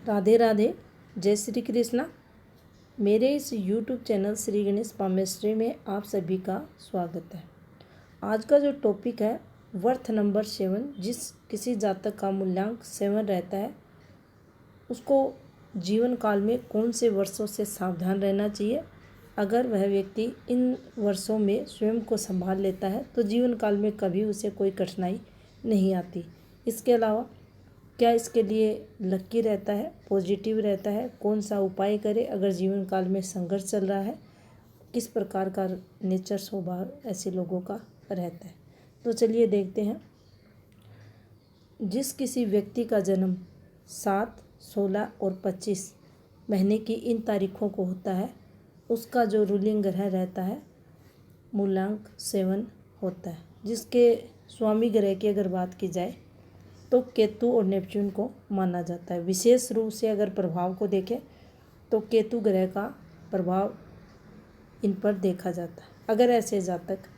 राधे राधे, जय श्री कृष्णा। मेरे इस YouTube channel Shri Ganesh palmistry में आप सभी का स्वागत है। आज का जो टॉपिक है वर्थ नंबर 7, जिस किसी जातक का मूल्यांक 7 रहता है उसको जीवन काल में कौन से वर्षों से सावधान रहना चाहिए। अगर वह व्यक्ति इन वर्षों में स्वयं को संभाल लेता है तो जीवन काल में कभी उसे कोई कठिनाई नहीं आती। इसके अलावा क्या इसके लिए लकी रहता है, पॉजिटिव रहता है, कौन सा उपाय करे अगर जीवन काल में संघर्ष चल रहा है, किस प्रकार का नेचर स्वभाव ऐसे लोगों का रहता है। तो चलिए देखते हैं। जिस किसी व्यक्ति का जन्म 7, 16 और 25 महीने की इन तारीखों को होता है उसका जो रूलिंग ग्रह रहता है मूलांक 7 होता है। जिसके स्वामी ग्रह की अगर बात की जाए तो केतु और नेपच्यून को माना जाता है। विशेष रूप से अगर प्रभाव को देखें तो केतु ग्रह का प्रभाव इन पर देखा जाता है। अगर ऐसे जातक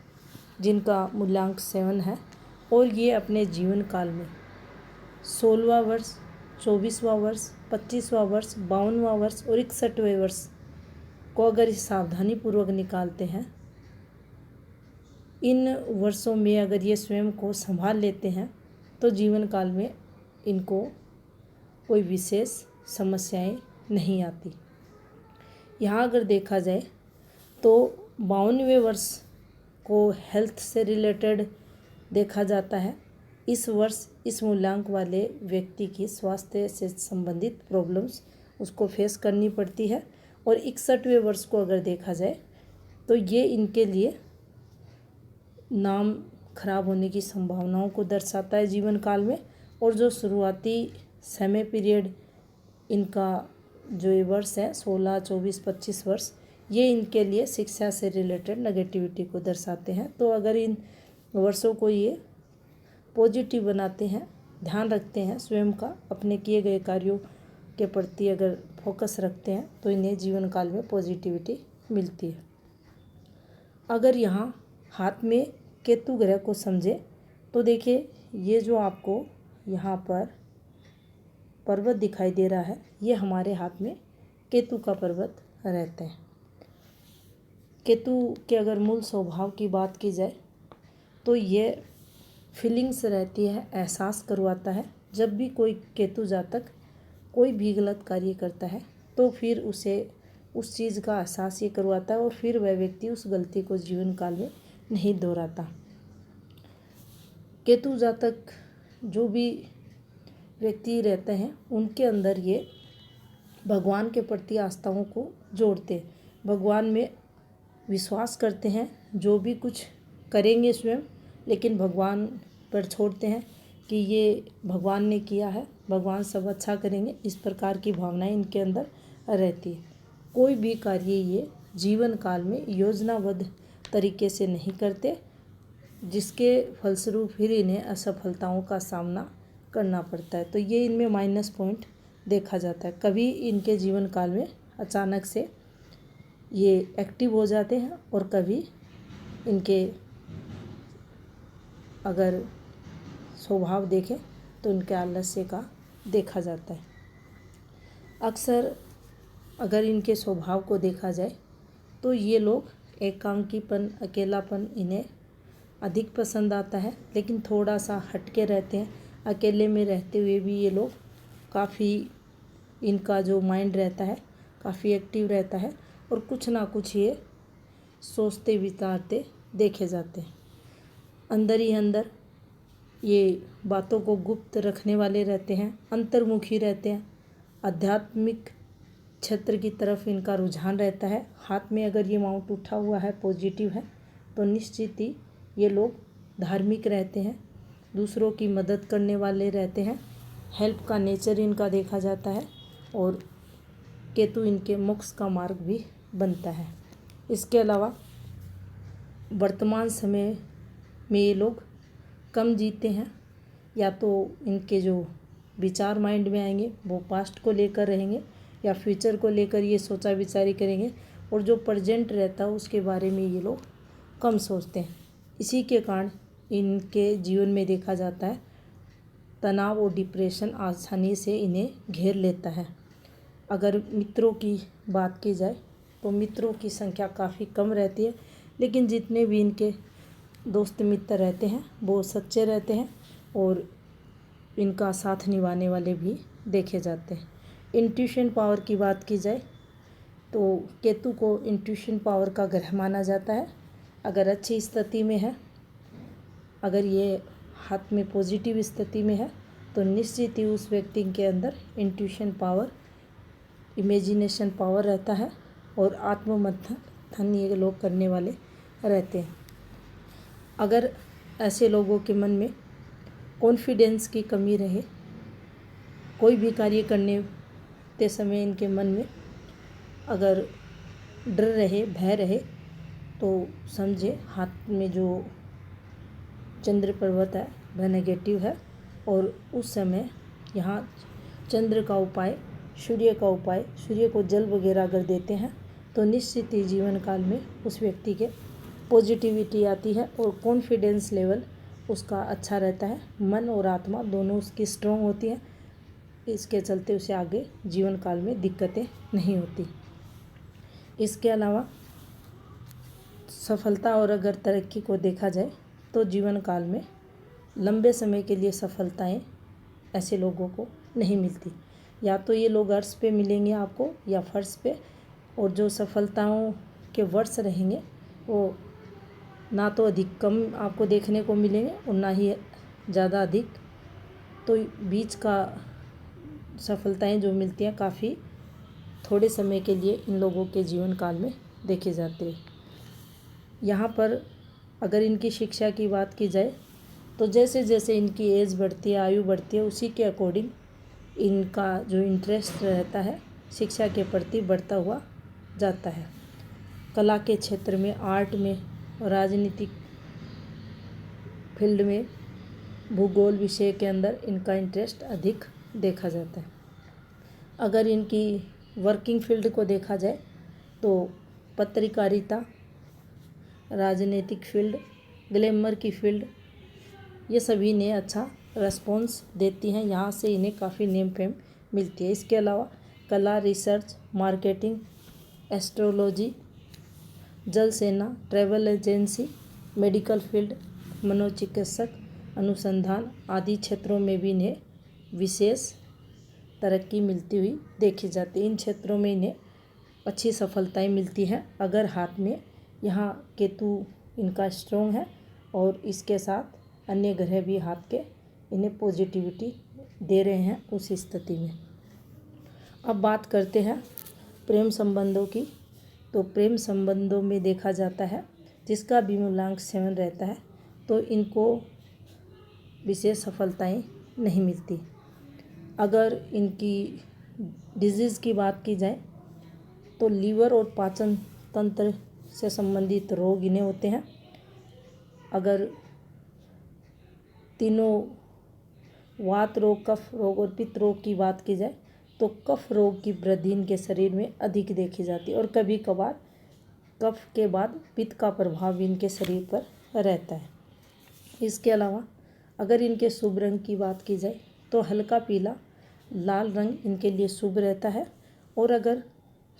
जिनका मूलांक 7 है और ये अपने जीवन काल में 16वां वर्ष, 24वां वर्ष, 25वां वर्ष, 52वां वर्ष और 61वें वर्ष को अगर सावधानी पूर्वक निकालते हैं, इन वर्षों में अगर ये स्वयं को संभाल लेते हैं तो जीवन काल में इनको कोई विशेष समस्याएं नहीं आती। यहाँ अगर देखा जाए तो 52वें वर्ष को हेल्थ से रिलेटेड देखा जाता है। इस वर्ष इस मूलांक वाले व्यक्ति की स्वास्थ्य से संबंधित प्रॉब्लम्स उसको फेस करनी पड़ती है। और 61वें वर्ष को अगर देखा जाए तो ये इनके लिए नाम खराब होने की संभावनाओं को दर्शाता है जीवन काल में। और जो शुरुआती समय पीरियड इनका जो ये वर्ष है 16, 24, 25 वर्ष, ये इनके लिए शिक्षा से रिलेटेड नेगेटिविटी को दर्शाते हैं। तो अगर इन वर्षों को ये पॉजिटिव बनाते हैं, ध्यान रखते हैं, स्वयं का अपने किए गए कार्यों के प्रति अगर फोकस रखते हैं तो इन्हें जीवन काल में पॉजिटिविटी मिलती है। अगर यहाँ हाथ में केतु ग्रह को समझे तो देखिए ये जो आपको यहाँ पर पर्वत दिखाई दे रहा है ये हमारे हाथ में केतु का पर्वत रहते हैं। केतु के अगर मूल स्वभाव की बात की जाए तो ये फीलिंग्स रहती है, एहसास करवाता है। जब भी कोई केतु जातक कोई भी गलत कार्य करता है तो फिर उसे उस चीज़ का एहसास ये करवाता है और फिर वह व्यक्ति उस गलती को जीवन काल में नहीं दोहराता। केतु जातक जो भी व्यक्ति रहते हैं उनके अंदर ये भगवान के प्रति आस्थाओं को जोड़ते हैं, भगवान में विश्वास करते हैं। जो भी कुछ करेंगे स्वयं, लेकिन भगवान पर छोड़ते हैं कि ये भगवान ने किया है, भगवान सब अच्छा करेंगे। इस प्रकार की भावनाएं इनके अंदर रहती है। कोई भी कार्य ये जीवन काल में योजनाबद्ध तरीके से नहीं करते, जिसके फलस्वरूप फिर इन्हें असफलताओं का सामना करना पड़ता है। तो ये इनमें माइनस पॉइंट देखा जाता है। कभी इनके जीवन काल में अचानक से ये एक्टिव हो जाते हैं और कभी इनके अगर स्वभाव देखें तो इनके आलस्य का देखा जाता है। अक्सर अगर इनके स्वभाव को देखा जाए तो ये लोग एकांकीपन, अकेलापन इन्हें अधिक पसंद आता है, लेकिन थोड़ा सा हटके रहते हैं। अकेले में रहते हुए भी ये लोग काफ़ी, इनका जो माइंड रहता है काफ़ी एक्टिव रहता है और कुछ ना कुछ ये सोचते विचारते देखे जाते हैं। अंदर ही अंदर ये बातों को गुप्त रखने वाले रहते हैं, अंतर्मुखी रहते हैं, आध्यात्मिक क्षेत्र की तरफ इनका रुझान रहता है। हाथ में अगर ये माउंट उठा हुआ है, पॉजिटिव है, तो निश्चित ही ये लोग धार्मिक रहते हैं, दूसरों की मदद करने वाले रहते हैं। हेल्प का नेचर इनका देखा जाता है और केतु इनके मोक्ष का मार्ग भी बनता है। इसके अलावा वर्तमान समय में ये लोग कम जीते हैं, या तो इनके जो विचार माइंड में आएंगे वो पास्ट को लेकर रहेंगे या फ्यूचर को लेकर ये सोचा विचारी करेंगे, और जो प्रेजेंट रहता है उसके बारे में ये लोग कम सोचते हैं। इसी के कारण इनके जीवन में देखा जाता है तनाव और डिप्रेशन आसानी से इन्हें घेर लेता है। अगर मित्रों की बात की जाए तो मित्रों की संख्या काफ़ी कम रहती है, लेकिन जितने भी इनके दोस्त मित्र रहते हैं वो सच्चे रहते हैं और इनका साथ निभाने वाले भी देखे जाते हैं। इंट्यूशन पावर की बात की जाए तो केतु को इंट्यूशन पावर का ग्रह माना जाता है। अगर अच्छी स्थिति में है, अगर ये हाथ में पॉजिटिव स्थिति में है, तो निश्चित ही उस व्यक्ति के अंदर इंट्यूशन पावर, इमेजिनेशन पावर रहता है और आत्ममंथन ये लोग करने वाले रहते हैं। अगर ऐसे लोगों के मन में कॉन्फिडेंस की कमी रहे, कोई भी कार्य करने के समय इनके मन में अगर डर रहे, भय रहे, तो समझे हाथ में जो चंद्र पर्वत है वह नेगेटिव है और उस समय यहाँ चंद्र का उपाय, सूर्य का उपाय, सूर्य को जल वगैरह अगर देते हैं तो निश्चित ही जीवन काल में उस व्यक्ति के पॉजिटिविटी आती है और कॉन्फिडेंस लेवल उसका अच्छा रहता है। मन और आत्मा दोनों उसकी स्ट्रॉन्ग होती है, इसके चलते उसे आगे जीवन काल में दिक्कतें नहीं होती। इसके अलावा सफलता और अगर तरक्की को देखा जाए तो जीवन काल में लंबे समय के लिए सफलताएं ऐसे लोगों को नहीं मिलती। या तो ये लोग अर्श पे मिलेंगे आपको या फर्श पे, और जो सफलताओं के वर्ष रहेंगे वो ना तो अधिक कम आपको देखने को मिलेंगे और ना ही ज़्यादा अधिक, तो बीच का सफलताएं जो मिलती हैं काफ़ी थोड़े समय के लिए इन लोगों के जीवन काल में देखे जाते हैं। यहाँ पर अगर इनकी शिक्षा की बात की जाए तो जैसे जैसे इनकी एज बढ़ती है, आयु बढ़ती है, उसी के अकॉर्डिंग इनका जो इंटरेस्ट रहता है शिक्षा के प्रति बढ़ता हुआ जाता है। कला के क्षेत्र में, आर्ट में, राजनीतिक फील्ड में, भूगोल विषय के अंदर इनका इंटरेस्ट अधिक देखा जाता है। अगर इनकी वर्किंग फील्ड को देखा जाए तो पत्रकारिता, राजनीतिक फील्ड, ग्लैमर की फील्ड, ये सभी ने अच्छा रिस्पॉन्स देती हैं। यहाँ से इन्हें काफ़ी नेम फेम मिलती है। इसके अलावा कला, रिसर्च, मार्केटिंग, एस्ट्रोलॉजी, जल सेना, ट्रैवल एजेंसी, मेडिकल फील्ड, मनोचिकित्सक, अनुसंधान आदि क्षेत्रों में भी इन्हें विशेष तरक्की मिलती हुई देखी जाती है। इन क्षेत्रों में इन्हें अच्छी सफलताएं मिलती हैं अगर हाथ में यहाँ केतु इनका स्ट्रॉन्ग है और इसके साथ अन्य ग्रह भी हाथ के इन्हें पॉजिटिविटी दे रहे हैं उस स्थिति में। अब बात करते हैं प्रेम संबंधों की। तो प्रेम संबंधों में देखा जाता है जिसका भी मूलांक 7 रहता है तो इनको विशेष सफलताएं नहीं मिलती। अगर इनकी डिजीज़ की बात की जाए तो लीवर और पाचन तंत्र से संबंधित रोग इन्हें होते हैं। अगर तीनों वात रोग, कफ रोग और पित्त रोग की बात की जाए तो कफ रोग की वृद्धि इनके शरीर में अधिक देखी जाती है और कभी कभार कफ के बाद पित्त का प्रभाव इनके शरीर पर रहता है। इसके अलावा अगर इनके शुभ रंग की बात की जाए तो हल्का पीला, लाल रंग इनके लिए शुभ रहता है। और अगर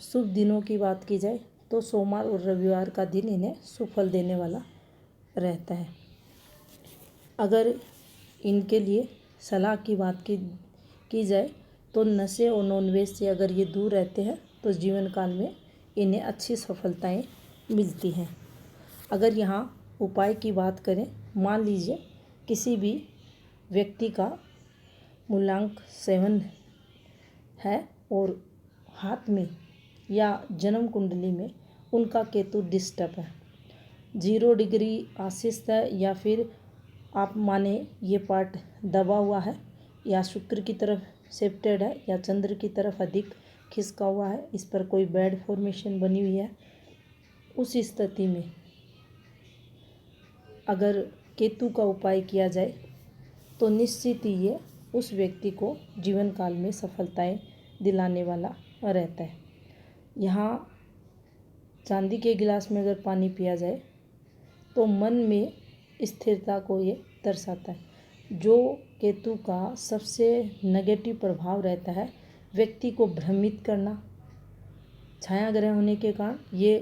शुभ दिनों की बात की जाए तो सोमवार और रविवार का दिन इन्हें सुफल देने वाला रहता है। अगर इनके लिए सलाह की बात की जाए तो नशे और नॉनवेज से अगर ये दूर रहते हैं तो जीवन काल में इन्हें अच्छी सफलताएं मिलती हैं। अगर यहाँ उपाय की बात करें, मान लीजिए किसी भी व्यक्ति का मूलांक 7 है और हाथ में या जन्म कुंडली में उनका केतु डिस्टर्ब है, 0 डिग्री आशीष है, या फिर आप माने ये पार्ट दबा हुआ है या शुक्र की तरफ शिफ्टेड है या चंद्र की तरफ अधिक खिसका हुआ है, इस पर कोई बैड फॉर्मेशन बनी हुई है, उस स्थिति में अगर केतु का उपाय किया जाए तो निश्चित ही ये उस व्यक्ति को जीवन काल में सफलताएं दिलाने वाला रहता है। यहाँ चांदी के गिलास में अगर पानी पिया जाए तो मन में स्थिरता को ये दर्शाता है। जो केतु का सबसे नेगेटिव प्रभाव रहता है व्यक्ति को भ्रमित करना। छाया ग्रह होने के कारण ये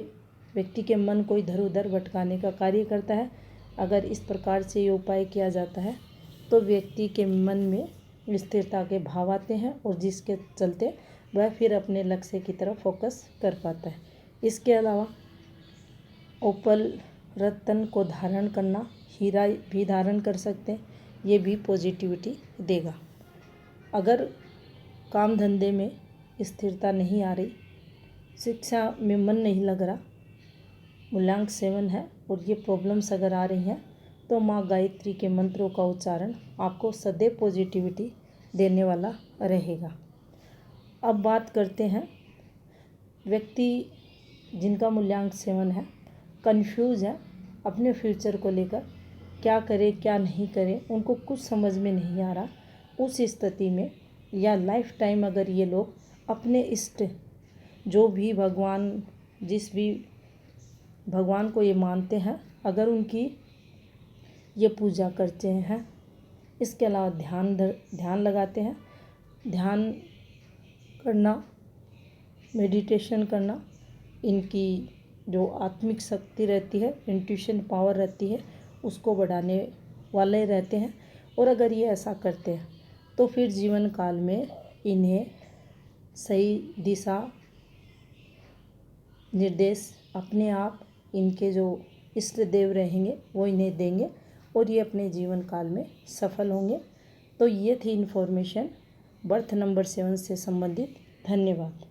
व्यक्ति के मन को इधर उधर भटकाने का कार्य करता है। अगर इस प्रकार से ये उपाय किया जाता है तो व्यक्ति के मन में स्थिरता के भाव आते हैं और जिसके चलते वह फिर अपने लक्ष्य की तरफ फोकस कर पाता है। इसके अलावा ओपल रत्न को धारण करना, हीरा भी धारण कर सकते हैं, ये भी पॉजिटिविटी देगा। अगर काम धंधे में स्थिरता नहीं आ रही, शिक्षा में मन नहीं लग रहा, मूल्यांक 7 है और ये प्रॉब्लम्स अगर आ रही हैं तो माँ गायत्री के मंत्रों का उच्चारण आपको सदैव पॉजिटिविटी देने वाला रहेगा। अब बात करते हैं व्यक्ति जिनका मूल्यांक 7 है, कंफ्यूज है अपने फ्यूचर को लेकर, क्या करे क्या नहीं करे, उनको कुछ समझ में नहीं आ रहा। उस स्थिति में या लाइफ टाइम अगर ये लोग अपने इष्ट जो भी भगवान, जिस भी भगवान को ये मानते हैं, अगर उनकी ये पूजा करते हैं, इसके अलावा ध्यान लगाते हैं, ध्यान करना, मेडिटेशन करना, इनकी जो आत्मिक शक्ति रहती है, इंट्यूशन पावर रहती है, उसको बढ़ाने वाले रहते हैं। और अगर ये ऐसा करते हैं तो फिर जीवन काल में इन्हें सही दिशा निर्देश अपने आप इनके जो इष्ट देव रहेंगे वो इन्हें देंगे और ये अपने जीवन काल में सफल होंगे। तो ये थी इन्फॉर्मेशन बर्थ नंबर 7 से संबंधित। धन्यवाद।